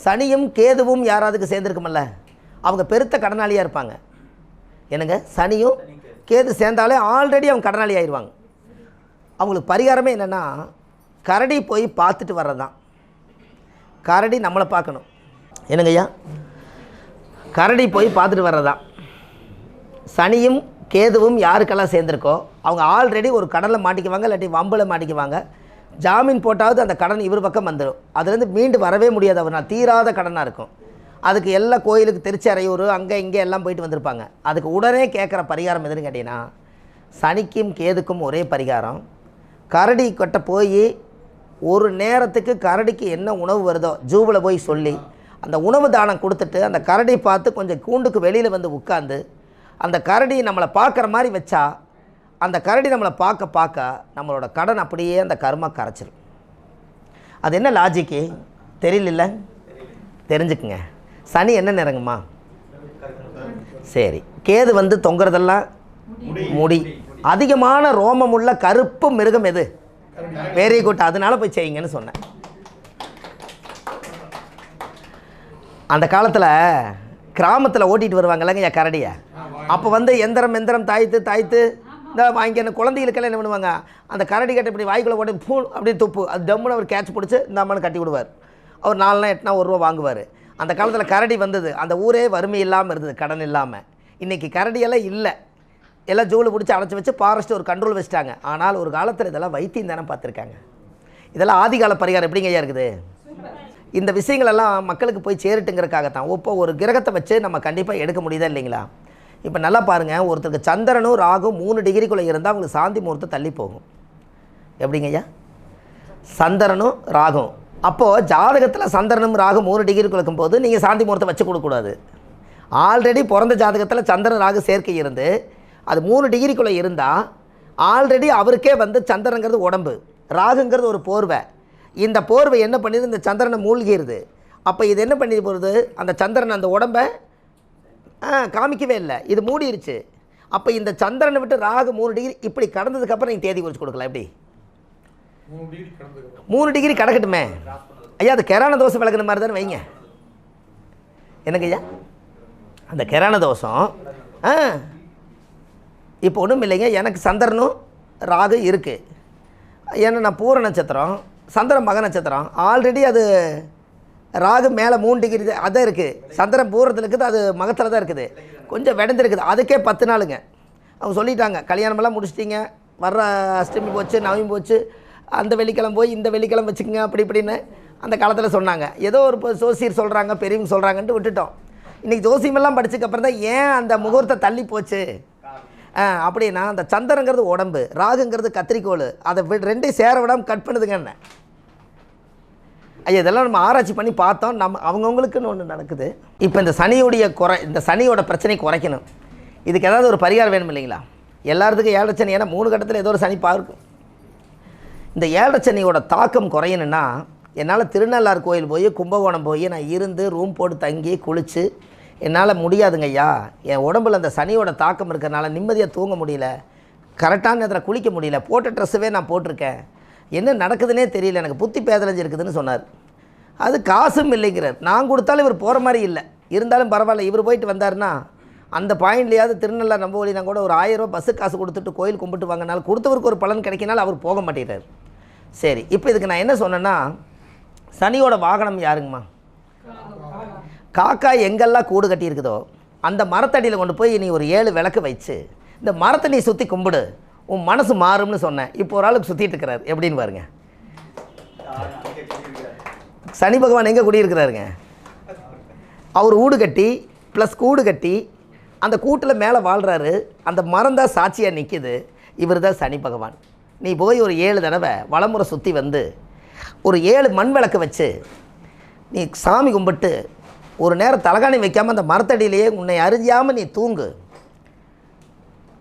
சனியும் கேதுவும் யாராவதுக்கு சேர்ந்துருக்குமல்ல, அவங்க பெருத்த கடனாளியாக இருப்பாங்க. என்னங்க, சனியும் கேது சேர்ந்தாலே ஆல்ரெடி அவங்க கடனாளி ஆயிடுவாங்க. அவங்களுக்கு பரிகாரமே என்னென்னா, கரடி போய் பார்த்துட்டு வர்றது தான். கரடி நம்மளை பார்க்கணும். என்னங்க ஐயா, கரடி போய் பார்த்துட்டு வர்றது தான். சனியும் கேதுவும் யாருக்கெல்லாம் சேர்ந்துருக்கோ அவங்க ஆல்ரெடி ஒரு கடனில் மாட்டிக்குவாங்க, இல்லாட்டி வம்பில் மாட்டிக்குவாங்க. ஜாமீன் போட்டாவது அந்த கடன் இவர் பக்கம் வந்துடும். அதுலேருந்து மீண்டு வரவே முடியாது. அவர்னால் தீராத கடனாக இருக்கும். அதுக்கு எல்லா கோயிலுக்கு திருச்சி அறையூர் அங்கே இங்கே எல்லாம் போயிட்டு வந்திருப்பாங்க. அதுக்கு உடனே கேட்குற பரிகாரம் எதுன்னு கேட்டிங்கன்னா, சனிக்கும் கேதுக்கும் ஒரே பரிகாரம். கரடி கிட்ட போய் ஒரு நேரத்துக்கு கரடிக்கு என்ன உணவு வருதோ ஜூவில் போய் சொல்லி அந்த உணவு தானம் கொடுத்துட்டு அந்த கரடி பார்த்து கொஞ்சம் கூண்டுக்கு வெளியில் வந்து உட்காந்து அந்த கரடி நம்மளை பார்க்குற மாதிரி வச்சா அந்த கரடி நம்மளை பார்க்க பார்க்க நம்மளோட கடன் அப்படியே அந்த கர்மா கரைச்சிடும். அது என்ன லாஜிக்கு தெரியல, தெரிஞ்சுக்குங்க. சனி என்ன நிறங்குமா? சரி. கேது வந்து தொங்குறதெல்லாம் முடி. அதிகமான ரோமம் உள்ள கருப்பு மிருகம் எது? Very good. அதனால போய் செய்யுங்கன்னு சொன்னேன். அந்த காலத்தில் கிராமத்தில் ஓட்டிகிட்டு வருவாங்கல்லங்க கரடியை. அப்போ வந்து எந்திரம் தாய்த்து இந்த வாங்கி அந்த குழந்தைகளுக்கெல்லாம் என்ன பண்ணுவாங்க, அந்த கரடி கட்டை இப்படி வாய்க்குள்ளே போட்டு பூ அப்படியே துப்பு, அது டம்முன்னு அவர் கேட்ச் பிடிச்சி இந்த அம்மனை கட்டி விடுவார். அவர் 4 நாள் 8 நாள் 1 ரூபா வாங்குவார். அந்த காலத்தில் கரடி வந்தது, அந்த ஊரே வறுமை இல்லாமல் இருந்தது, கடன் இல்லாமல். இன்றைக்கி கரடியெல்லாம் இல்லை, எல்லாம் ஜூவில் பிடிச்சி அடைச்சி வச்சு ஃபாரஸ்ட்டு ஒரு கண்ட்ரோல் வச்சுட்டாங்க. ஆனால் ஒரு காலத்தில் இதெல்லாம் வைத்தியம் தானே பார்த்துருக்காங்க. இதெல்லாம் ஆதிகால பரிகாரம் எப்படிங்க ஐயா இருக்குது? இந்த விஷயங்களெல்லாம் மக்களுக்கு போய் சேருட்டுங்கிறதுக்காகத்தான். இப்போ ஒரு கிரகத்தை வச்சு நம்ம கண்டிப்பாக எடுக்க முடியுதா இல்லைங்களா? இப்போ நல்லா பாருங்கள், ஒருத்தருக்கு சந்திரனும் ராகும் 3 டிகிரிக்குள்ளே இருந்தால் அவங்களுக்கு சாந்தி முகூர்த்தம் தள்ளி போகும். எப்படிங்க ஐயா? சந்திரனும் ராகும். அப்போது ஜாதகத்தில் சந்திரனும் ராகும் 3 டிகிரிக்குள்ள இருக்கும்போது நீங்கள் சாந்தி முகூர்த்தம் வச்சு கொடுக்கக்கூடாது. ஆல்ரெடி பிறந்த ஜாதகத்தில் சந்திரன் ராகு சேர்க்கை இருந்து அது 3 டிகிரிக்குள்ளே இருந்தால் ஆல்ரெடி அவருக்கே வந்து சந்திரங்கிறது உடம்பு, ராகுங்கிறது ஒரு போர்வை. இந்த போர்வை என்ன பண்ணிடுது, இந்த சந்திரனை மூழ்கிடுது. அப்போ இது என்ன பண்ணி போகிறது, அந்த சந்திரன் அந்த உடம்பை காமிக்கவே இல்லை, இது மூடிடுச்சு. அப்போ இந்த சந்திரனை விட்டு ராகு 3 டிகிரி இப்படி கடந்ததுக்கப்புறம் நீங்கள் தேதி குறித்து கொடுக்கலாம். எப்படி 3 டிகிரி கடக்கட்டுமே ஐயா? அது கெரான தோசை விளக்குன மாதிரி தானே வைங்க. என்னங்க ஐயா, அந்த கெரான தோஷம் இப்போ ஒன்றும் இல்லைங்க. எனக்கு சந்திரனும் ராகு இருக்குது. ஏன்னா நான் பூர நட்சத்திரம், சந்திரன் மக நட்சத்திரம். ஆல்ரெடி அது ராகு மேலே 3 டிகிரி அதான் இருக்குது, சந்திரன் பூரத்தில் இருக்குது, அது மகத்தில் தான் இருக்குது, கொஞ்சம் விடந்துருக்குது. அதுக்கே 10 நாளுங்க. அவங்க சொல்லிட்டாங்க, கல்யாணமெல்லாம் முடிச்சிட்டிங்க, வர்ற அஷ்டமி போச்சு, நவமி போச்சு, அந்த வெள்ளிக்கிழமை போய் இந்த வெள்ளிக்கிழமை வச்சுக்கோங்க அப்படி இப்படின்னு அந்த காலத்தில் சொன்னாங்க. ஏதோ ஒரு ஜோசியர் சொல்கிறாங்க, பெரியவங்க சொல்கிறாங்கன்ட்டு விட்டுட்டோம். இன்றைக்கி ஜோசியமெல்லாம் படித்ததுக்கப்புறம் தான் ஏன் அந்த முகூர்த்தம் தள்ளி போச்சு அப்படின்னா, அந்த சந்திரங்கிறது உடம்பு, ராகுங்கிறது கத்திரிக்கோள், அதை 2 சேர விடாமல் கட் பண்ணுதுங்க. என்ன ஐயா, இதெல்லாம் நம்ம ஆராய்ச்சி பண்ணி பார்த்தோம். நம்ம அவங்கவுங்களுக்குன்னு ஒன்று நடக்குது. இப்போ இந்த சனியோட பிரச்சனை குறைக்கணும். இதுக்கு ஏதாவது ஒரு பரிகாரம் வேணும் இல்லைங்களா? எல்லாத்துக்கும் 7 சனி, ஏன்னா 3 கட்டத்தில் ஏதோ ஒரு சனி பார்க்கும். இந்த 7 சனியோட தாக்கம் குறையணுன்னா என்னால் திருநள்ளாறு கோயில் போய் கும்பகோணம் போய் நான் இருந்து ரூம் போட்டு தங்கி குளித்து என்னால் முடியாதுங்க ஐயா. என் உடம்புல அந்த சனியோட தாக்கம் இருக்கிறனால நிம்மதியாக தூங்க முடியல, கரெக்டான நேரத்தில் குளிக்க முடியல, போட்ட ட்ரெஸ்ஸுவே நான் போட்டிருக்கேன், என்ன நடக்குதுன்னே தெரியல, எனக்கு புத்தி பேதலைஞ்சு இருக்குதுன்னு சொன்னார். அது காசும் இல்லைங்கிறார். நான் கொடுத்தாலும் இவர் போகிற மாதிரி இல்லை, இருந்தாலும் பரவாயில்ல, இவர் போயிட்டு வந்தார்னா அந்த பாயிண்ட்லையாவது திருநள்ளாறு நம்ம வழினா கூட ஒரு 1000 ரூபா பஸ்ஸு காசு கொடுத்துட்டு கோயில் கும்பிட்டு வாங்கினாலும் கொடுத்தவருக்கு ஒரு பலன் கிடைக்கினாலும் அவர் போக மாட்டேங்கிறார். சரி, இப்போ இதுக்கு நான் என்ன சொன்னேன்னா, சனியோட வாகனம் யாருங்கம்மா? காக்கா எங்கெல்லாம் கூடு கட்டி இருக்குதோ அந்த மரத்தடியில் கொண்டு போய் நீ ஒரு 7 விளக்கு வச்சு இந்த மரத்தை நீ சுற்றி கும்பிடு, உன் மனசு மாறும்னு சொன்னேன். இப்போ ஒரு ஆளுக்கு சுற்றிட்டு இருக்கிறார். எப்படின்னு பாருங்க, சனி பகவான் எங்கே குடியிருக்கிறாருங்க? அவர் வீடு கட்டி ப்ளஸ் கூடு கட்டி அந்த கூட்டில் மேலே வாழ்கிறாரு. அந்த மரம் தான் சாட்சியாக நிற்கிது. இவர் தான் சனி பகவான். நீ போய் ஒரு 7 தடவை வலமுறை சுற்றி வந்து ஒரு 7 மண் விளக்கு வச்சு நீ சாமி கும்பிட்டு ஒரு நேரம் தலகாணி வைக்காமல் அந்த மரத்தடியிலேயே உன்னை அறிஞ்சாமல் நீ தூங்கு.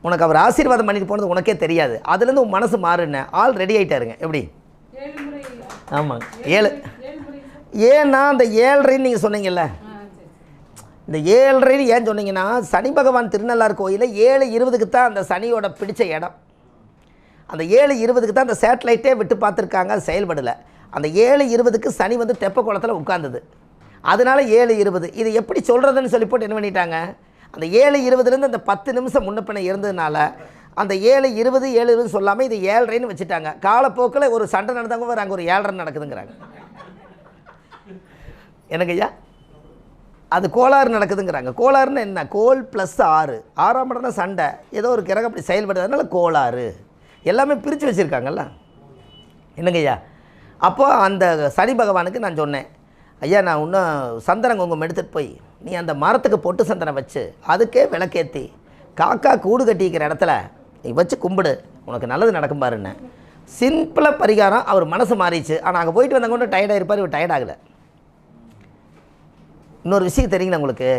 உனக்கு அவர் ஆசீர்வாதம் பண்ணிட்டு போனது உனக்கே தெரியாது. அதுலேருந்து உன் மனசு மாறுன்னு ஆள் ரெடி ஆகிட்டாருங்க. எப்படி? ஆமாங்க, 7. ஏன்னா அந்த 7:30 நீங்கள் சொன்னீங்கல்ல, இந்த 7:30 ஏன் சொன்னீங்கன்னா, சனி பகவான் திருநள்ளாறு கோயிலில் 7:20க்கு தான் அந்த சனியோட பிடிச்ச இடம். அந்த 7:20க்கு தான் அந்த சேட்டலைட்டே விட்டு பார்த்துருக்காங்க, அது செயல்படலை. அந்த 7:20க்கு சனி வந்து தெப்ப குளத்தில் உட்கார்ந்தது. அதனால் 7:20 இது எப்படி சொல்கிறதுன்னு சொல்லி போட்டு என்ன பண்ணிட்டாங்க, அந்த 7:20லேருந்து அந்த 10 நிமிஷம் முன்ன பின்ன இருந்ததுனால அந்த 7:20 7:20 சொல்லாமல் இது 7:30ன்னு வச்சுட்டாங்க. காலப்போக்கில் ஒரு சண்டை நடந்தவங்க வேறு அங்கே ஒரு 7:30 நடக்குதுங்கிறாங்க. எனக்கு ஐயா அது கோளாறு நடக்குதுங்கிறாங்க. கோளாறுன்னு என்ன, கோல் ப்ளஸ் 6 6ஆம் இடம் தான் சண்டை, ஏதோ ஒரு கிரகம் அப்படி செயல்படுது, அதனால் கோளாறு எல்லாமே பிரித்து வச்சுருக்காங்கல்ல. என்னங்க ஐயா, அப்போது அந்த சனி பகவானுக்கு நான் சொன்னேன், ஐயா நான் இன்னும் சந்தனம் குங்குமம் எடுத்துகிட்டு போய் நீ அந்த மரத்துக்கு பொட்டு சந்தனம் வச்சு அதுக்கே விளக்கேற்றி காக்கா கூடு கட்டிக்கிற இடத்துல நீ வச்சு கும்பிடு, உனக்கு நல்லது நடக்கும் பாருன்னு. சிம்பிளாக பரிகாரம். அவர் மனசு மாறிச்சு. ஆனால் அங்கே போயிட்டு வந்தவங்க டயர்டாக இருப்பார், இவர் டயர்டாகலை. இன்னொரு விஷயம் தெரியுங்களா உங்களுக்கு,